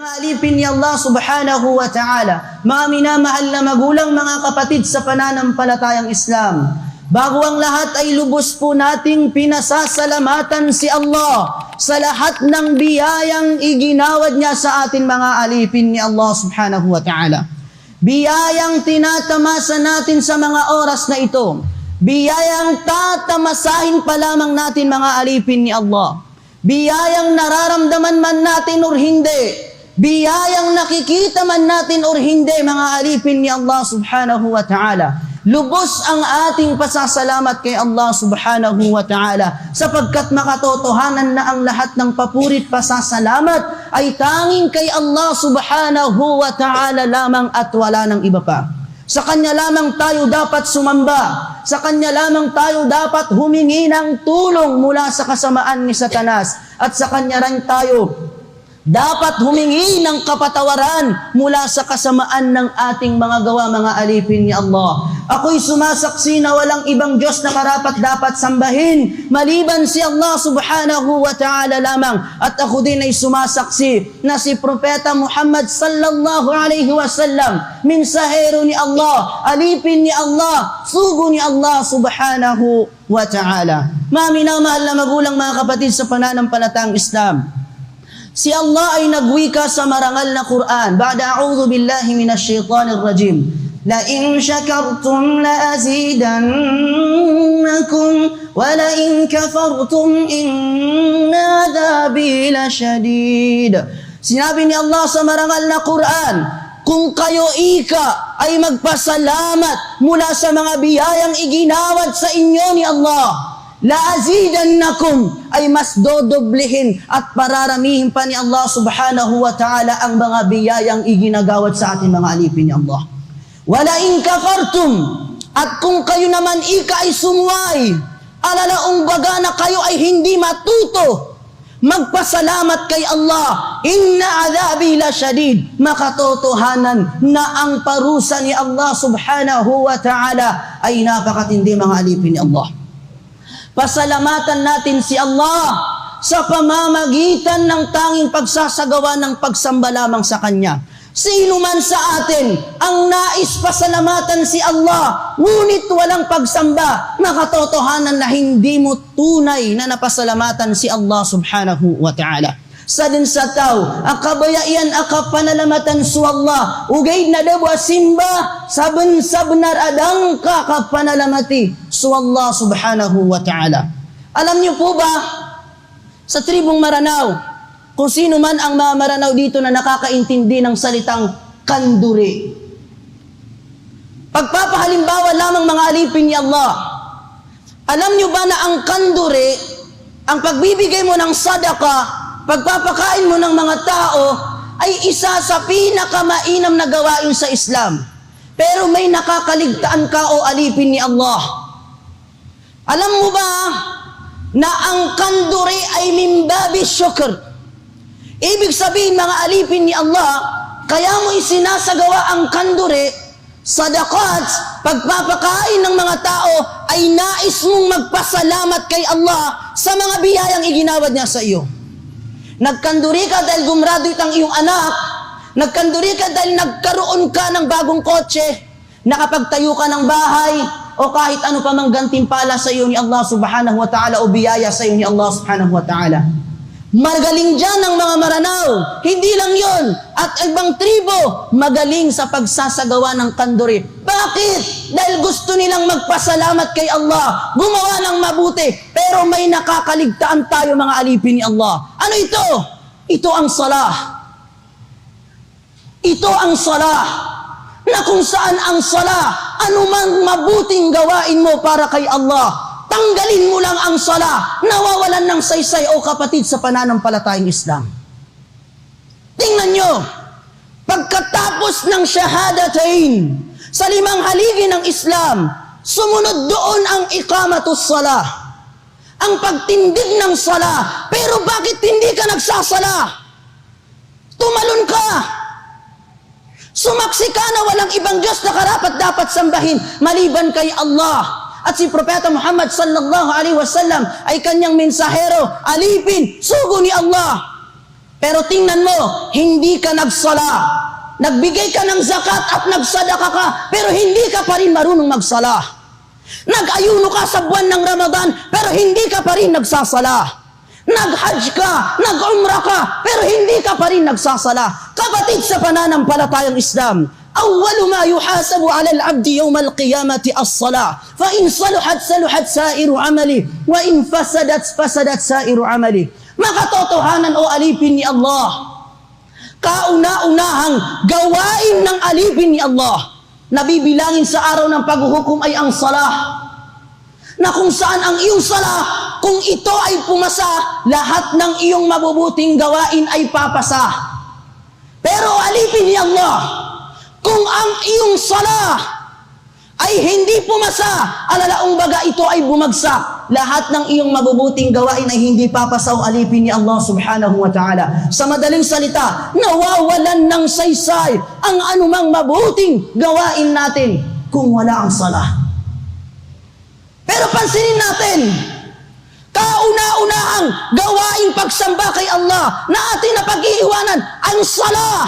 Mga alipin ni Allah subhanahu wa ta'ala, mga minamahal na magulang, mga kapatid sa pananampalatayang Islam, bago ang lahat ay lubos po nating pinasasalamatan si Allah sa lahat ng biyayang iginawad niya sa atin, mga alipin ni Allah subhanahu wa ta'ala. Biyayang tinatamasa natin sa mga oras na ito, biyayang tatamasahin pa lamang natin, mga alipin ni Allah. Biyayang nararamdaman man natin or hindi, biyayang nakikita man natin or hindi, mga alipin ni Allah subhanahu wa ta'ala. Lubos ang ating pasasalamat kay Allah subhanahu wa ta'ala, sapagkat makatotohanan na ang lahat ng papurit pasasalamat ay tanging kay Allah subhanahu wa ta'ala lamang at wala ng iba pa. Sa Kanya lamang tayo dapat sumamba. Sa Kanya lamang tayo dapat humingi ng tulong mula sa kasamaan ni Satanas. At sa Kanya rin tayo dapat humingi ng kapatawaran mula sa kasamaan ng ating mga gawa, mga alipin ni Allah. Ako'y sumasaksi na walang ibang Diyos na karapat-dapat sambahin maliban si Allah subhanahu wa ta'ala lamang. At ako din ay sumasaksi na si Propeta Muhammad sallallahu alaihi wasallam, minsahero ni Allah, alipin ni Allah, sugo ni Allah subhanahu wa ta'ala. Mga minamahal na magulang, mga kapatid sa pananampalatayang Islam, si Allah ay nagwika sa marangal na Quran. Ba'da a'udhu billahi minash shaitanir rajim. La in syakartum la azidannakum wa la in kafartum inna adhabi lasyadid. Sinabi ni Allah sa marangal na Quran, kung kayo ika ay magpasalamat mula sa mga biyayang iginawad sa inyo ni Allah, laazidannakum, ay mas dodoblihin at pararamihin pa ni Allah subhanahu wa ta'ala ang mga biyayang iginagawad sa ating, mga alipin ni Allah. Wala in kafartum, at kung kayo naman ika ay sumuway, alalaong baga na kayo ay hindi matuto magpasalamat kay Allah, inna adhabi lasyadid, makatotohanan na ang parusa ni Allah subhanahu wa ta'ala ay napakatindi, mga alipin ni Allah. Pasalamatan natin si Allah sa pamamagitan ng tanging pagsasagawa ng pagsamba lamang sa Kanya. Sino man sa atin ang nais pasalamatan si Allah, ngunit walang pagsamba, nakatotohanan na hindi mo tunay na napasalamatan si Allah subhanahu wa ta'ala. Sa din sa tao, akabayaian akapanalamatan su Allah, ugay na dawa simba, saben sabnar adang kakapanalamati su Allah subhanahu wa ta'ala. Alam niyo po ba, sa tribong Maranao, kung sino man ang mga Maranao dito na nakakaintindi ng salitang kanduri, pagpapahalimbawa lamang, mga alipin ni Allah, alam niyo ba na ang kanduri, ang pagbibigay mo ng sadaka, pagpapakain mo ng mga tao, ay isa sa pinakamainam na gawain sa Islam. Pero may nakakaligtaan ka, o alipin ni Allah. Alam mo ba na ang kanduri ay mimbabi syukr? Ibig sabihin, mga alipin ni Allah, kaya mo isinasagawa ang kanduri, sadaqat, pagpapakain ng mga tao, ay nais mong magpasalamat kay Allah sa mga biyayang iginawad niya sa iyo. Nagkanduri ka dahil gumraduate ang iyong anak. Nagkanduri ka dahil nagkaroon ka ng bagong kotse. Nakapagtayo ka ng bahay. O kahit ano pa mang gantimpala sa iyo ni Allah subhanahu wa ta'ala o biyaya sa iyo ni Allah subhanahu wa ta'ala. Magaling dyan ang mga Maranao. Hindi lang yon. At ibang tribo, magaling sa pagsasagawa ng kanduri. Bakit? Dahil gusto nilang magpasalamat kay Allah, gumawa ng mabuti. Pero may nakakaligtaan tayo, mga alipin ni Allah. Ano ito? Ito ang salah. Ito ang salah. Na kung saan ang salah, anumang mabuting gawain mo para kay Allah, tanggalin mo lang ang sala, nawawalan ng saysay, o kapatid sa pananampalatayang Islam. Tingnan nyo, pagkatapos ng shahadatain, sa 5 haligi ng Islam, sumunod doon ang iqamatus salah, ang pagtindig ng sala. Pero bakit hindi ka nagsasala? Tumalon ka. Sumaksi ka na walang ibang Diyos na karapat dapat sambahin maliban kay Allah. At si Propeta Muhammad sallallahu alaihi wasallam ay kanyang mensahero, alipin, sugo ni Allah. Pero tingnan mo, hindi ka nagsala. Nagbigay ka ng zakat at nagsadaka ka, pero hindi ka pa rin marunong magsala. Nag-ayuno ka sa buwan ng Ramadan, pero hindi ka pa rin nagsasala. Nag-hajj ka, nag-umrah ka, pero hindi ka pa rin nagsasala. Kapatid sa pananampalatayang Islam, awwalu ma yuhasabu ala al-abdi yawm al-qiyamati as-salah. Fa in saluhat saluhat sairu amali, wa in fasadat fasadat sairu amali. Makatotohanan o alipin ni Allah, kauna-unahang gawain ng alipin ni Allah, nabibilangin sa araw ng paghuhukom ay ang salah, na kung saan ang iyong salah, kung ito ay pumasa, lahat ng iyong mabubuting gawain ay papasa. Pero alipin ni Allah, kung ang iyong salah ay hindi pumasa, alalaong baga ito ay bumagsak, lahat ng iyong mabubuting gawain ay hindi papasa o alipin ni Allah subhanahu wa ta'ala. Sa madaling salita, nawawalan ng saysay ang anumang mabuting gawain natin kung wala ang salah. Pero pansinin natin, kauna-unahang gawain pagsamba kay Allah na ating napag-iiwanan ang salah.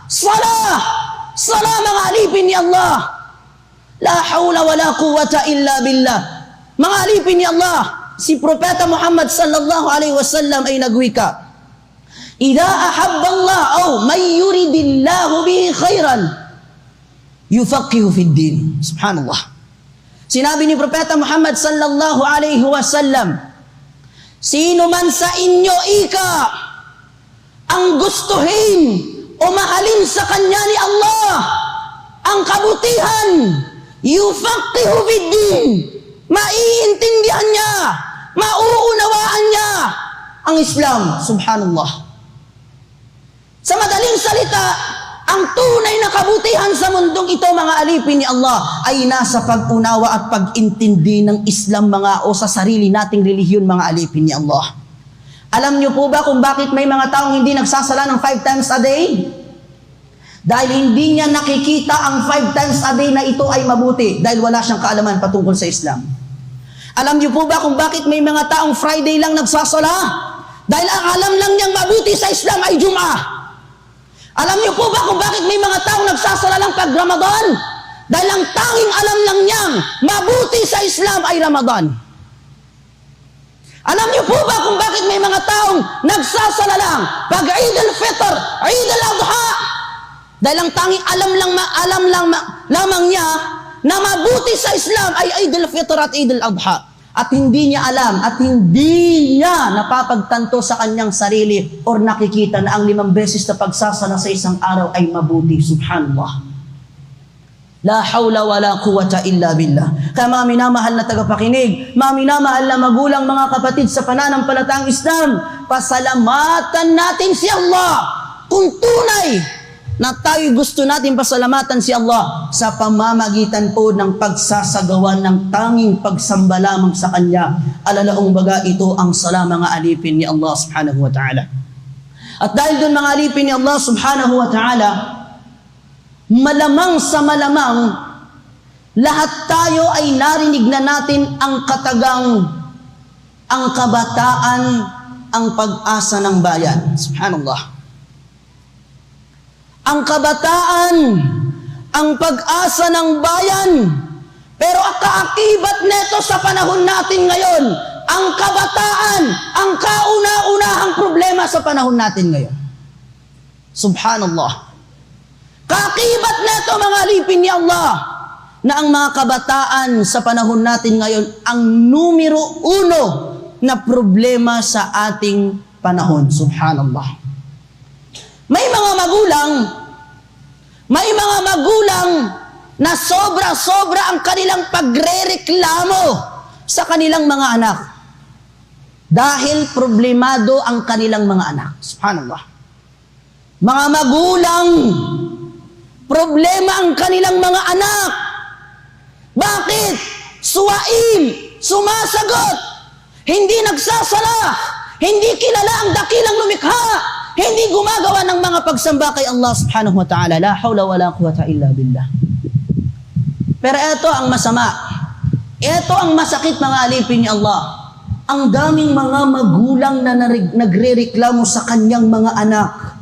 Salah! Salah mga alipin ni Allah. La hawla wa la quwwata illa billah. Mga alipin ni Allah, si Propeta Muhammad sallallahu alaihi wasallam ay nagwika, "Idza ahabba Allah aw may yuridillahu bihi khairan, yufaqihu fid din." Subhanallah. Sinabi ni Propeta Muhammad sallallahu alaihi wasallam, sino man sa inyo ang gustuhin o mahalin sa kanya ni Allah ang kabutihan, yufaqihu fid din, maiintindihan niya, mauunawaan niya ang Islam. Subhanallah. Sa madaling salita, ang tunay na kabutihan sa mundong ito, mga alipin ni Allah, ay nasa pag-unawa at pag-intindi ng Islam, mga o sa sarili nating relihiyon, mga alipin ni Allah. Alam niyo po ba kung bakit may mga taong hindi nagsasala ng 5 times a day? Dahil hindi niya nakikita ang 5 times a day na ito ay mabuti, dahil wala siyang kaalaman patungkol sa Islam. Alam niyo po ba kung bakit may mga taong Friday lang nagsasala? Dahil ang alam lang niyang mabuti sa Islam ay Jum'ah. Alam niyo po ba kung bakit may mga taong nagsasala lang pag Ramadan? Dahil ang tanging alam lang niyang mabuti sa Islam ay Ramadan. Alam niyo po ba kung bakit may mga taong nagsasala lang pag Eid al-Fitr, Eid al-Adha? Dahil ang tanging lamang niya na mabuti sa Islam ay Eid al-Fitr at Eid al-Adha. At hindi niya alam at hindi niya napapagtanto sa kanyang sarili or nakikita na ang 5 beses na pagsasala sa isang araw ay mabuti. Subhanallah. La hawla wa la quwwata illa billah. Kaya mga minamahal na tagapakinig, mga minamahal na magulang, mga kapatid sa pananampalatayang Islam, pasalamatan natin si Allah kung tunay na tayo gusto natin pasalamatan si Allah sa pamamagitan po ng pagsasagawa ng tanging pagsamba lamang sa Kanya. Alalaong baga ito ang sala, mga alipin ni Allah subhanahu wa ta'ala. At dahil doon, mga alipin ni Allah subhanahu wa ta'ala, malamang sa malamang, lahat tayo ay narinig na natin ang katagang, ang kabataan, ang pag-asa ng bayan. Subhanallah. Ang kabataan, ang pag-asa ng bayan. Pero ang kaakibat neto sa panahon natin ngayon, ang kabataan, ang kauna-unahang problema sa panahon natin ngayon. Subhanallah. Kaakibat neto, mga alipin ni Allah, na ang mga kabataan sa panahon natin ngayon ang numero 1 na problema sa ating panahon. Subhanallah. May mga magulang na sobra-sobra ang kanilang pagrereklamo sa kanilang mga anak dahil problemado ang kanilang mga anak. Subhanallah. Mga magulang, problema ang kanilang mga anak. Bakit? Suwain, sumasagot, hindi nagsasala, hindi kilala ang dakilang lumikha, hindi gumagawa ng mga pagsamba kay Allah subhanahu wa ta'ala. La hawla wa la quwwata illa billah. Pero ito ang masama. Ito ang masakit, mga alipin ni Allah. Ang daming mga magulang na nagrereklamo sa kanyang mga anak.